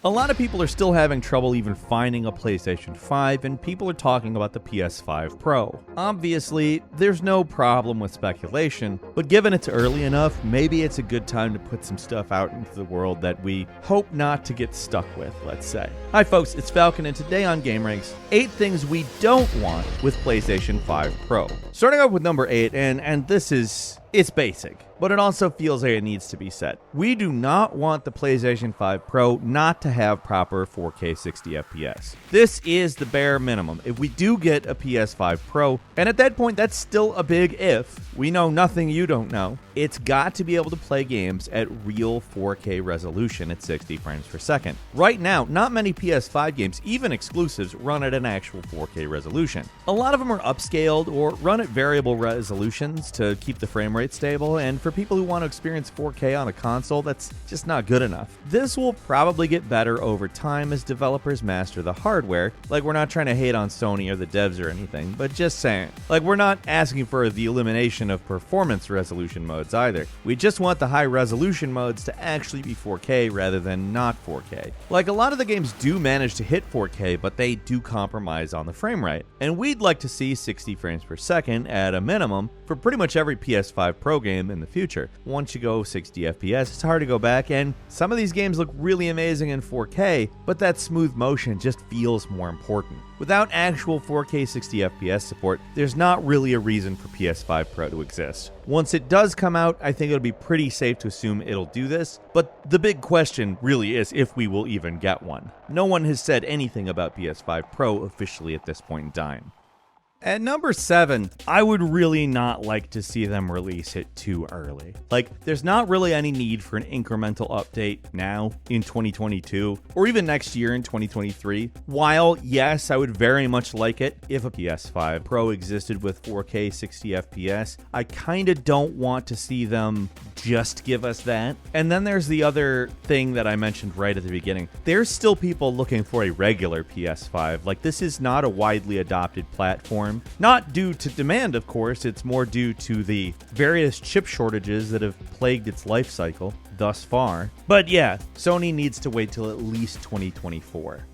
A lot of people are still having trouble even finding a PlayStation 5, and people are talking about the PS5 Pro. Obviously, there's no problem with speculation, but given it's early enough, maybe it's a good time to put some stuff out into the world that we hope not to get stuck with, let's say. Hi folks, it's Falcon, and today on gameranx, 8 things we don't want with PlayStation 5 Pro. Starting off with number 8, and this is... it's basic, but it also feels like it needs to be said. We do not want the PlayStation 5 Pro not to have proper 4K 60 FPS. This is the bare minimum. If we do get a PS5 Pro, and at that point that's still a big if, we know nothing you don't know, it's got to be able to play games at real 4K resolution at 60 frames per second. Right now, not many PS5 games, even exclusives, run at an actual 4K resolution. A lot of them are upscaled or run at variable resolutions to keep the frame rate stable, and for people who want to experience 4K on a console, that's just not good enough. This will probably get better over time as developers master the hardware. Like, we're not trying to hate on Sony or the devs or anything, but just saying. Like, we're not asking for the elimination of performance resolution modes either. We just want the high resolution modes to actually be 4K rather than not 4K. Like, a lot of the games do manage to hit 4K, but they do compromise on the frame rate. And we'd like to see 60 frames per second at a minimum for pretty much every PS5 Pro game in the future. Once you go 60 FPS, it's hard to go back, and some of these games look really amazing in 4K, but that smooth motion just feels more important. Without actual 4K 60 FPS support, there's not really a reason for PS5 Pro to exist. Once it does come out, I think it'll be pretty safe to assume it'll do this, but the big question really is if we will even get one. No one has said anything about PS5 Pro officially at this point in time. At number 7, I would really not like to see them release it too early. Like, there's not really any need for an incremental update now in 2022, or even next year in 2023. While, yes, I would very much like it if a PS5 Pro existed with 4K 60 FPS, I kinda don't want to see them just give us that. And then there's the other thing that I mentioned right at the beginning. There's still people looking for a regular PS5. Like, this is not a widely adopted platform. Not due to demand, of course, it's more due to the various chip shortages that have plagued its life cycle thus far. But yeah, Sony needs to wait till at least 2024.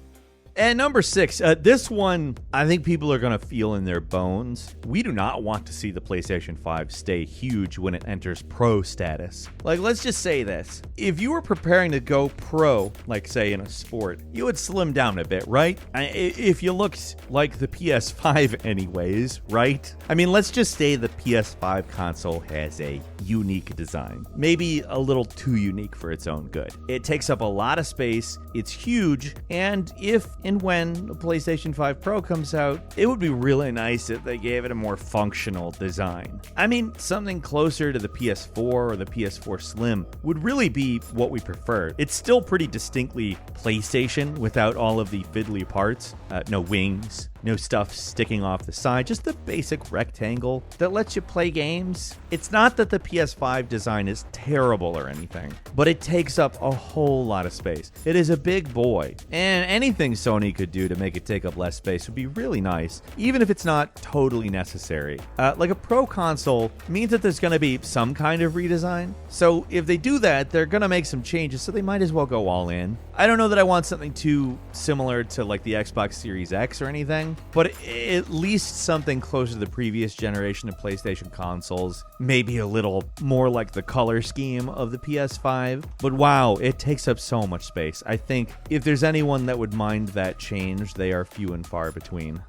And number 6, this one I think people are going to feel in their bones. We do not want to see the PlayStation 5 stay huge when it enters Pro status. Like, let's just say this. If you were preparing to go Pro, like say in a sport, you would slim down a bit, right? If you looked like the PS5 anyways, right? I mean, let's just say the PS5 console has a unique design. Maybe a little too unique for its own good. It takes up a lot of space, it's huge, and if and when the PlayStation 5 Pro comes out, it would be really nice if they gave it a more functional design. I mean, something closer to the PS4 or the PS4 Slim would really be what we prefer. It's still pretty distinctly PlayStation without all of the fiddly parts, no wings, no stuff sticking off the side, just the basic rectangle that lets you play games. It's not that the PS5 design is terrible or anything, but it takes up a whole lot of space. It is a big boy, and anything Sony could do to make it take up less space would be really nice, even if it's not totally necessary. Like a Pro console means that there's going to be some kind of redesign, so if they do that, they're going to make some changes, so they might as well go all in. I don't know that I want something too similar to like the Xbox Series X or anything, but at least something closer to the previous generation of PlayStation consoles. Maybe a little more like the color scheme of the PS5. But wow, it takes up so much space. I think if there's anyone that would mind that change, they are few and far between.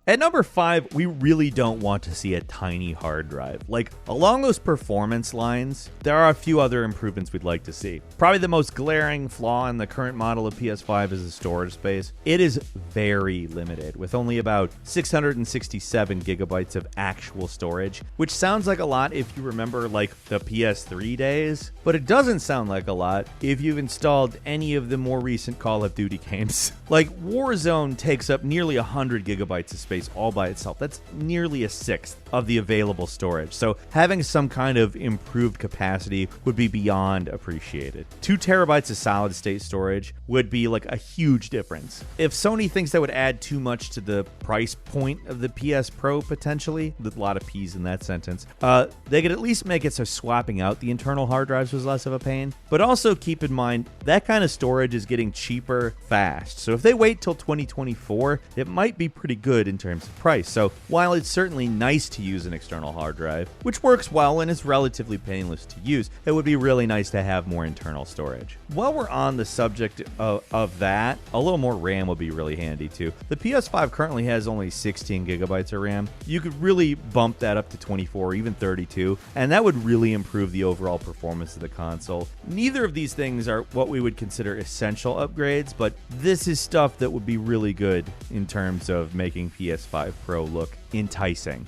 At number 5, we really don't want to see a tiny hard drive. Like, along those performance lines, there are a few other improvements we'd like to see. Probably the most glaring flaw in the current model of PS5 is the storage space. It is very limited, with only about 667 gigabytes of actual storage, which sounds like a lot if you remember, like, the PS3 days, but it doesn't sound like a lot if you've installed any of the more recent Call of Duty games. Like, Warzone takes up nearly 100 gigabytes of space space all by itself. That's nearly a sixth of the available storage. So having some kind of improved capacity would be beyond appreciated. 2 terabytes of solid state storage would be like a huge difference. If Sony thinks that would add too much to the price point of the PS Pro potentially, with a lot of P's in that sentence, they could at least make it so swapping out the internal hard drives was less of a pain. But also keep in mind, that kind of storage is getting cheaper fast. So if they wait till 2024, it might be pretty good in terms of price. So while it's certainly nice to use an external hard drive, which works well and is relatively painless to use, it would be really nice to have more internal storage. While we're on the subject of that, a little more RAM would be really handy too. The PS5 currently has only 16 gigabytes of RAM. You could really bump that up to 24 or even 32, and that would really improve the overall performance of the console. Neither of these things are what we would consider essential upgrades, but this is stuff that would be really good in terms of making PS5 Pro look enticing.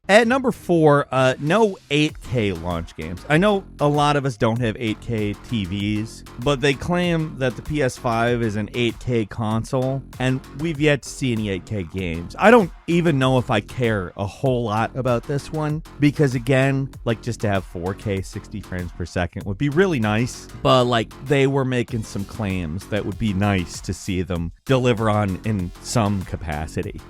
At number 4, no 8K launch games. I know a lot of us don't have 8K TVs, but they claim that the PS5 is an 8K console, and we've yet to see any 8K games. I don't even know if I care a whole lot about this one, because again, like, just to have 4K 60 frames per second would be really nice, but like, they were making some claims that would be nice to see them deliver on in some capacity.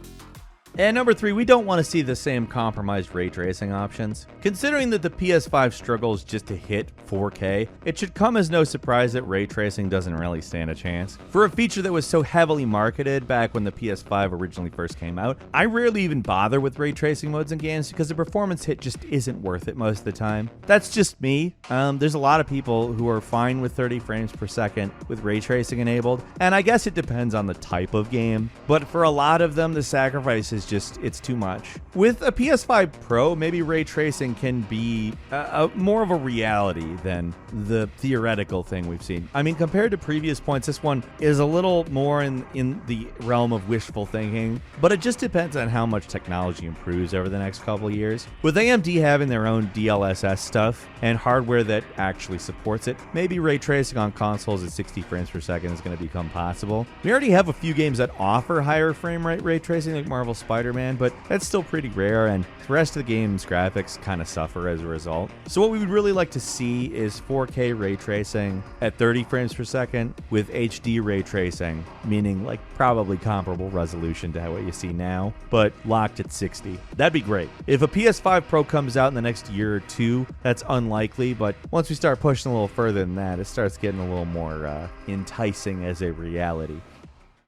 And number 3, we don't want to see the same compromised ray tracing options. Considering that the PS5 struggles just to hit 4K, it should come as no surprise that ray tracing doesn't really stand a chance. For a feature that was so heavily marketed back when the PS5 originally first came out, I rarely even bother with ray tracing modes in games because the performance hit just isn't worth it most of the time. That's just me. There's a lot of people who are fine with 30 frames per second with ray tracing enabled, and I guess it depends on the type of game, but for a lot of them, the sacrifice is it's too much. With a PS5 Pro, maybe ray tracing can be more of a reality than the theoretical thing we've seen. I mean, compared to previous points, this one is a little more in the realm of wishful thinking, but it just depends on how much technology improves over the next couple of years. With AMD having their own DLSS stuff and hardware that actually supports it, maybe ray tracing on consoles at 60 frames per second is going to become possible. We already have a few games that offer higher frame rate ray tracing, like Marvel Spider-Man, but that's still pretty rare, and the rest of the game's graphics kind of suffer as a result. So what we would really like to see is 4K ray tracing at 30 frames per second with HD ray tracing, meaning like probably comparable resolution to what you see now, but locked at 60. That'd be great. If a PS5 Pro comes out in the next year or two, that's unlikely, but once we start pushing a little further than that, it starts getting a little more enticing as a reality.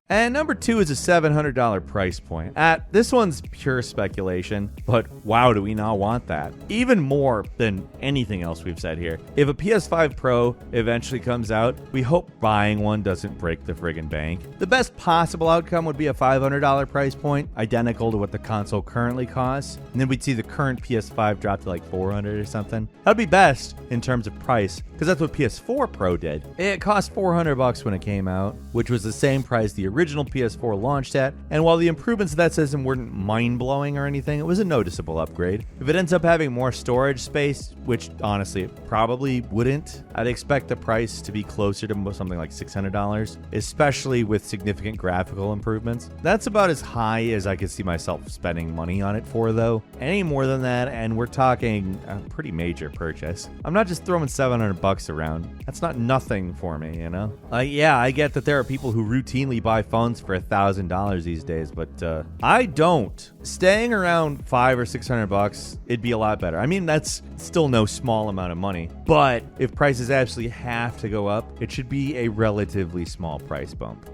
And number 2 is a $700 price point. This one's pure speculation, but wow, do we not want that? Even more than anything else we've said here. If a PS5 Pro eventually comes out, we hope buying one doesn't break the friggin' bank. The best possible outcome would be a $500 price point, identical to what the console currently costs, and then we'd see the current PS5 drop to like $400 or something. That'd be best in terms of price, because that's what PS4 Pro did. It cost $400 when it came out, which was the same price the original PS4 launched at, and while the improvements to that system weren't mind-blowing or anything, it was a noticeable upgrade. If it ends up having more storage space, which honestly it probably wouldn't, I'd expect the price to be closer to something like $600, especially with significant graphical improvements. That's about as high as I could see myself spending money on it for, though. Any more than that, and we're talking a pretty major purchase. I'm not just throwing $700 around. That's not nothing for me, you know? Yeah, I get that there are people who routinely buy phones for $1,000 these days, but I don't. Staying around $500 or $600, it'd be a lot better. I mean, that's still no small amount of money, but if prices absolutely have to go up, it should be a relatively small price bump.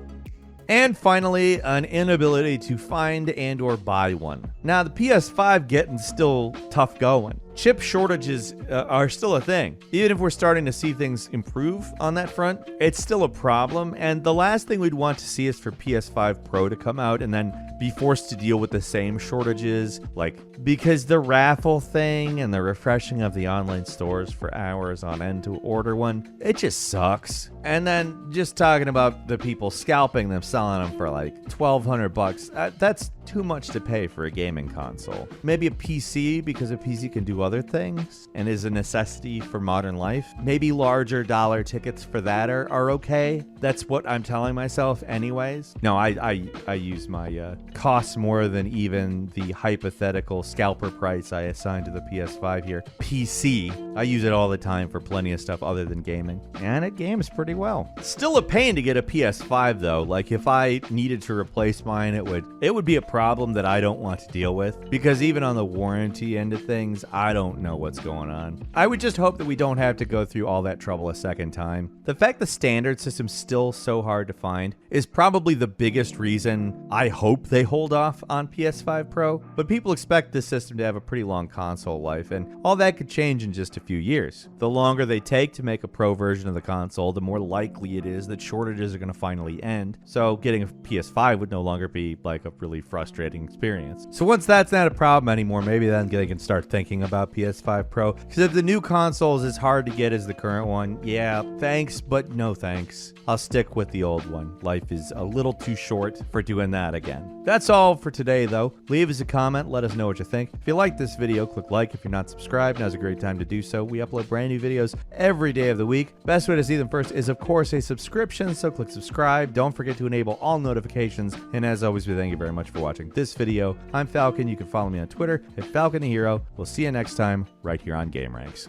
And finally, an inability to find and or buy one. Now, the PS5 getting still tough going. Chip shortages are still a thing. Even if we're starting to see things improve on that front, it's still a problem. And the last thing we'd want to see is for PS5 Pro to come out and then be forced to deal with the same shortages, like because the raffle thing and the refreshing of the online stores for hours on end to order one, it just sucks. And then just talking about the people scalping them, selling them for like $1,200, that's too much to pay for a gaming console. Maybe a PC because a PC can do other things and is a necessity for modern life. Maybe larger dollar tickets for that are okay. That's what I'm telling myself anyways. No, I use my costs more than even the hypothetical scalper price I assigned to the PS5 here. PC. I use it all the time for plenty of stuff other than gaming. And it games pretty well. Still a pain to get a PS5 though. Like if I needed to replace mine, it would be a problem that I don't want to deal with, because even on the warranty end of things, I don't know what's going on. I would just hope that we don't have to go through all that trouble a second time. The fact the standard system's still so hard to find is probably the biggest reason I hope they hold off on PS5 Pro, but people expect this system to have a pretty long console life, and all that could change in just a few years. The longer they take to make a Pro version of the console, the more likely it is that shortages are going to finally end, so getting a PS5 would no longer be like a really frustrating experience. So once that's not a problem anymore, maybe then they can start thinking about PS5 Pro, because if the new console is as hard to get as the current one, yeah, thanks, but no thanks. I'll stick with the old one. Life is a little too short for doing that again. That's all for today though. Leave us a comment, let us know what you think. If you like this video, click like. If you're not subscribed, now's a great time to do so. We upload brand new videos every day of the week. Best way to see them first is of course a subscription, so click subscribe. Don't forget to enable all notifications, and as always, we thank you very much for watching this video. I'm Falcon. You can follow me on Twitter at Falcon the Hero. We'll see you next time right here on Game Ranks.